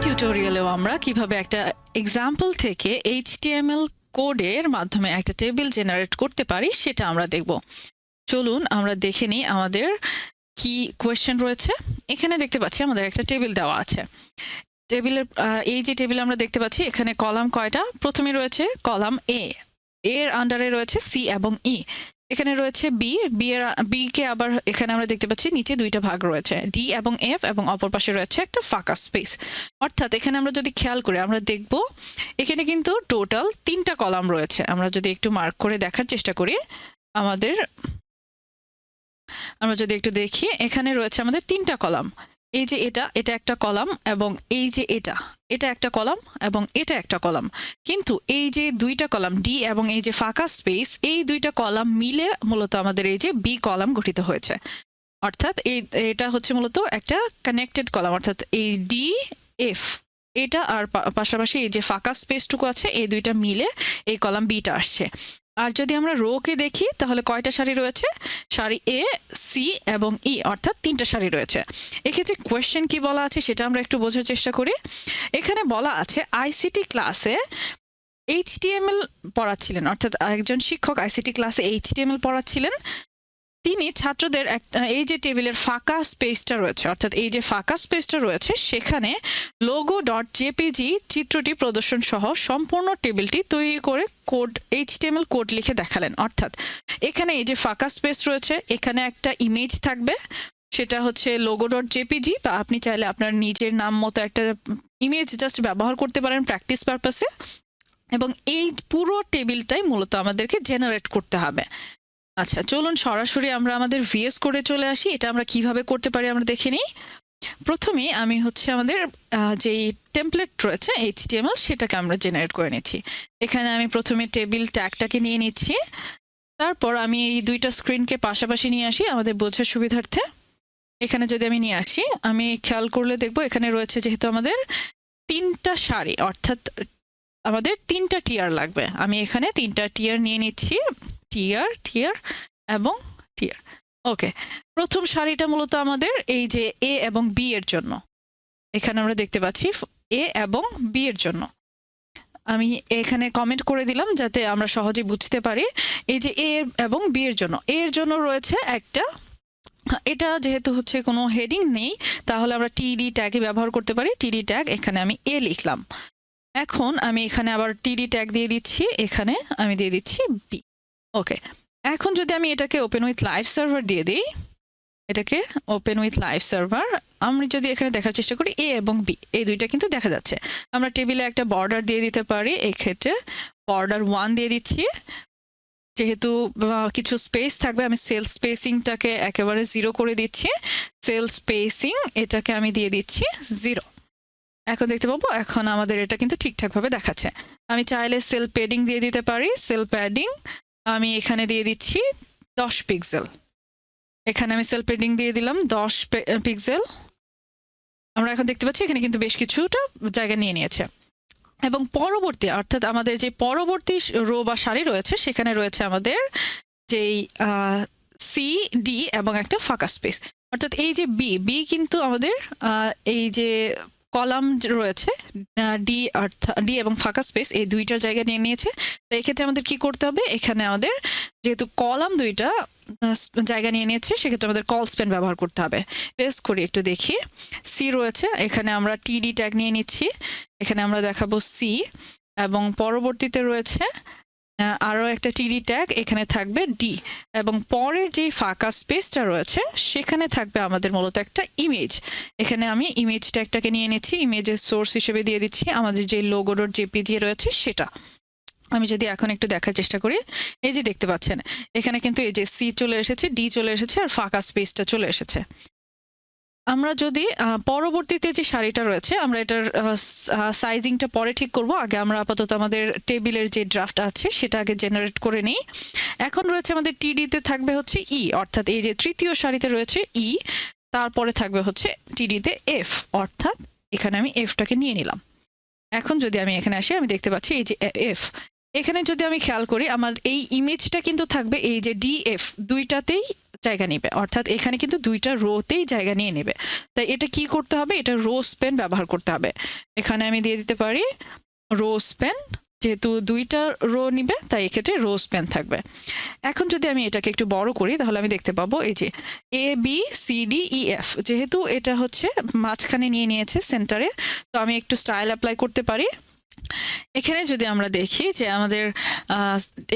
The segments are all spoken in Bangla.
টিউটোরিয়ালেও আমরা কিভাবে একটা এক্সাম্পল থেকে HTML কোডের মাধ্যমে একটা টেবিল জেনারেট করতে পারি সেটা আমরা দেখব। চলুন আমরা দেখে নিই আমাদের কি কোয়েশ্চেন রয়েছে। এখানে দেখতে পাচ্ছি আমাদের একটা টেবিল দেওয়া আছে। টেবিলের এই যে টেবিল আমরা দেখতে পাচ্ছি এখানে কলাম কয়টা? প্রথমে রয়েছে কলাম এ, এর আন্ডারে রয়েছে সি এবং ই। এখানে রয়েছে বি, বি কে আবার এখানে আমরা দেখতে পাচ্ছি নিচে দুইটা ভাগ রয়েছে, ডি এবং এফ, এবং অপর পাশে রয়েছে একটা ফাঁকা স্পেস। অর্থাৎ এখানে আমরা যদি খেয়াল করি আমরা দেখব এখানে কিন্তু টোটাল 3টা কলাম রয়েছে। আমরা যদি একটু মার্ক করে দেখার চেষ্টা করি, আমরা যদি একটু দেখি এখানে রয়েছে আমাদের 3টা কলাম। এই যে এটা একটা কলাম, এবং এই যে এটা একটা কলাম, এবং এটা একটা কলাম। কিন্তু এই যে দুইটা কলাম ডি এবং এই যে ফাঁকা স্পেস, এই দুইটা কলাম মিলে মূলত আমাদের এই যে বি কলাম গঠিত হয়েছে। অর্থাৎ এটা হচ্ছে মূলত একটা কানেক্টেড কলাম, অর্থাৎ এই ডি এফ এটা আর পাশাপাশি এই যে ফাঁকা স্পেসটুকু আছে এই দুইটা মিলে এই কলাম বিটা আসছে। আর যদি আমরা রো কে দেখি তাহলে কয়টা সারি রয়েছে? সারি এ, সি এবং ই, অর্থাৎ 3টা সারি রয়েছে। এক্ষেত্রে কোয়েশ্চেন কি বলা আছে সেটা আমরা একটু বোঝার চেষ্টা করি। এখানে বলা আছে আইসিটি ক্লাসে HTML পড়াচ্ছিলেন, অর্থাৎ একজন শিক্ষক আইসিটি ক্লাসে HTML পড়াচ্ছিলেন। তিনি ছাত্রদের এই যে টেবিলের ফাঁকা স্পেসটা রয়েছে, অর্থাৎ এই যে ফাঁকা স্পেসটা রয়েছে সেখানে logo.jpg চিত্রটি প্রদর্শন সহ সম্পূর্ণ টেবিলটি তৈরি করে কোড HTML কোড লিখে দেখালেন। অর্থাৎ এখানে এই যে ফাঁকা স্পেস রয়েছে এখানে একটা ইমেজ থাকবে, সেটা হচ্ছে logo.jpg, বা আপনি চাইলে আপনার নিজের নাম মতো একটা ইমেজ জাস্ট ব্যবহার করতে পারেন প্র্যাকটিস পারপাসে। এবং এই পুরো টেবিলটাই মূলত আমাদেরকে জেনারেট করতে হবে। আচ্ছা, চলুন সরাসরি আমরা আমাদের ভিএস কোডে চলে আসি। এটা আমরা কিভাবে করতে পারি আমরা দেখে নিই। প্রথমে আমি হচ্ছে আমাদের যেই টেমপ্লেট রয়েছে HTML সেটাকে আমরা জেনারেট করে নিচ্ছি। এখানে আমি প্রথমে টেবিল ট্যাগটাকে নিয়ে নিচ্ছি। তারপর আমি এই দুইটা স্ক্রিনকে পাশাপাশি নিয়ে আসি আমাদের বোঝার সুবিধার্থে। এখানে যদি আমি নিয়ে আসি, আমি খেয়াল করলে দেখব এখানে রয়েছে যেহেতু আমাদের 3টা সারি, অর্থাৎ আমাদের 3টা টিয়ার লাগবে। আমি এখানে 3টা টিয়ার নিয়ে নিচ্ছি, টিয়ার এবং টিয়ার। ওকে, প্রথম সারিটা মূলত আমাদের এই যে এ এবং বি এর জন্য। এখানে আমরা দেখতে পাচ্ছি এ এবং বি এর জন্য। আমি এখানে কমেন্ট করে দিলাম যাতে আমরা সহজে বুঝতে পারি। এই যে এ এবং বি এর জন্য, এর জন্য রয়েছে একটা, এটা যেহেতু হচ্ছে কোনো হেডিং নেই তাহলে আমরা টিডি ট্যাগে ব্যবহার করতে পারি। টিডি ট্যাগ, এখানে আমি এ লিখলাম। এখন আমি এখানে আবার টিডি ট্যাগ দিয়ে দিচ্ছি, এখানে আমি দিয়ে দিচ্ছি বি। ওকে, এখন যদি আমি এটাকে ওপেন উইথ লাইভ সার্ভার দিয়ে দিই, এটাকে ওপেন উইথ লাইভ সার্ভার, আমি যদি এখানে দেখার চেষ্টা করি এ এবং বি এই দুইটা কিন্তু দেখা যাচ্ছে। আমরা টেবিলে একটা বর্ডার দিয়ে দিতে পারি, এক্ষেত্রে বর্ডার 1 দিয়ে দিচ্ছি। যেহেতু কিছু স্পেস থাকবে আমি সেল স্পেসিংটাকে একেবারে 0 করে দিচ্ছি। সেল স্পেসিং এটাকে আমি দিয়ে দিচ্ছি 0। এখন দেখতে পাবো এখন আমাদের এটা কিন্তু ঠিকঠাকভাবে দেখাচ্ছে। আমি চাইলে সেল প্যাডিং দিয়ে দিতে পারি। সেল প্যাডিং আমি এখানে দিয়ে দিচ্ছি 10 পিক্সেল। এখানে আমি সেল প্যাডিং দিয়ে দিলাম 10 পিক্সেল। আমরা এখন দেখতে পাচ্ছি এখানে কিন্তু বেশ কিছুটা জায়গা নিয়ে নিয়েছে। এবং পরবর্তী, অর্থাৎ আমাদের যে পরবর্তী রো বা সারি রয়েছে সেখানে রয়েছে আমাদের যেই সি, ডি এবং একটা ফাঁকা স্পেস। অর্থাৎ এই যে বি কিন্তু আমাদের এই যে কলাম রয়েছে ডি, অর্থাৎ ডি এবং ফাঁকা স্পেস এই দুইটার জায়গা নিয়ে নিয়েছে। তো এক্ষেত্রে আমাদের কি করতে হবে, এখানে আমাদের যেহেতু কলাম দুইটা জায়গা নিয়ে নিয়েছে সেক্ষেত্রে আমাদের কল স্পেন ব্যবহার করতে হবে। টেস্ট করি একটু দেখি। সি রয়েছে, এখানে আমরা টিডি ট্যাগ নিয়ে নিচ্ছি, এখানে আমরা দেখাবো সি, এবং পরবর্তীতে রয়েছে আরও একটা টিডি ট্যাগ, এখানে থাকবে ডি, এবং পরের যে ফাঁকা স্পেসটা রয়েছে সেখানে থাকবে আমাদের মূলত একটা ইমেজ। এখানে আমি ইমেজ ট্যাগটাকে নিয়ে নিচ্ছি, ইমেজের সোর্স হিসেবে দিয়ে দিচ্ছি আমাদের যে logo.jpg রয়েছে সেটা। আমি যদি এখন একটু দেখার চেষ্টা করি, এই যে দেখতে পাচ্ছেন এখানে কিন্তু এই যে সি চলে এসেছে, ডি চলে এসেছে, আর ফাঁকা স্পেসটা চলে এসেছে। আমরা যদি পরবর্তীতে যে সারিটা রয়েছে আমরা এটার সাইজিংটা পরে ঠিক করব, আগে আমরা আপাতত আমাদের টেবিলের যে ড্রাফট আছে সেটা আগে জেনারেট করে নিই। এখন রয়েছে আমাদের টিডিতে থাকবে হচ্ছে ই, অর্থাৎ এই যে তৃতীয় সারিতে রয়েছে ই, তারপরে থাকবে হচ্ছে টিডিতে এফ, অর্থাৎ এখানে আমি এফটাকে নিয়ে নিলাম। এখন যদি আমি এখানে আসি আমি দেখতে পাচ্ছি এই যে এফ, এখানে যদি আমি খেয়াল করি আমার এই ইমেজটা কিন্তু থাকবে এই যে ডিএফ দুইটাতেই জায়গা নিবে, অর্থাৎ এখানে কিন্তু দুইটা রোতেই জায়গা নিয়ে নেবে। তাই এটা কি করতে হবে, এটা রো স্প্যান ব্যবহার করতে হবে। এখানে আমি দিয়ে দিতে পারি রো স্প্যান, যেহেতু দুইটা রো নিবে তাই এক্ষেত্রে রো স্প্যান থাকবে। এখন যদি আমি এটাকে একটু বড় করি তাহলে আমি দেখতে পাবো এই যে A B C D E F, যেহেতু এটা হচ্ছে মাঝখানে নিয়ে নিয়েছে সেন্টারে, তো আমি একটু স্টাইল অ্যাপ্লাই করতে পারি। এখানে যদি আমরা দেখি যে আমাদের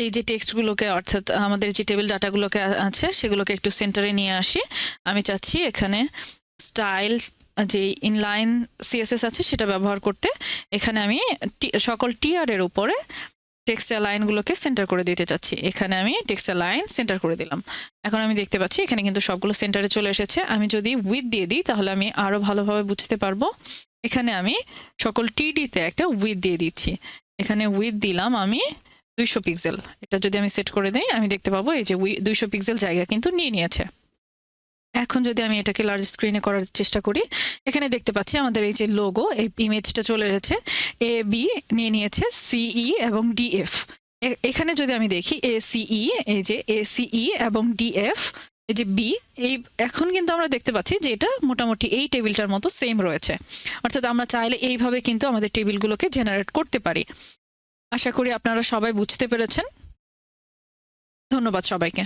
এই যে টেক্সটগুলোকে, অর্থাৎ আমাদের যে টেবিল ডাটাগুলোকে আছে সেগুলোকে একটু সেন্টারে নিয়ে আসি। আমি চাচ্ছি এখানে স্টাইল যে ইনলাইন সিএসএস আছে সেটা ব্যবহার করতে। এখানে আমি সকল টিআর এর উপরে টেক্সটাইল লাইনগুলোকে সেন্টার করে দিতে চাচ্ছি। এখানে আমি টেক্সটাইল লাইন সেন্টার করে দিলাম। এখন আমি দেখতে পাচ্ছি এখানে কিন্তু সবগুলো সেন্টারে চলে এসেছে। আমি যদি উইথ দিয়ে দিই তাহলে আমি আরো ভালোভাবে বুঝতে পারবো। এখানে আমি সকল টিডিতে একটা উইথ দিয়ে দিচ্ছি। এখানে উইথ দিলাম আমি 200 পিক্সেল। এটা যদি আমি সেট করে দেই আমি দেখতে পাবো এই যে 200 পিক্সেল জায়গা কিন্তু নিয়ে নিয়েছে। এখন যদি আমি এটাকে লার্জ স্ক্রিনে করার চেষ্টা করি, এখানে দেখতে পাচ্ছি আমাদের এই যে লোগো, এই ইমেজটা চলে এসেছে। এ বি নিয়ে নিয়েছে সিই এবং ডিএফ। এখানে যদি আমি দেখি এসিই, এই যে এসিই এবং ডিএফ, এই যে বি, এই এখন কিন্তু আমরা দেখতে পাচ্ছি যে এটা মোটামুটি এই টেবিলটার মতো সেম রয়েছে। অর্থাৎ আমরা চাইলে এইভাবে কিন্তু আমাদের টেবিলগুলোকে জেনারেট করতে পারি। আশা করি আপনারা সবাই বুঝতে পেরেছেন। ধন্যবাদ সবাইকে।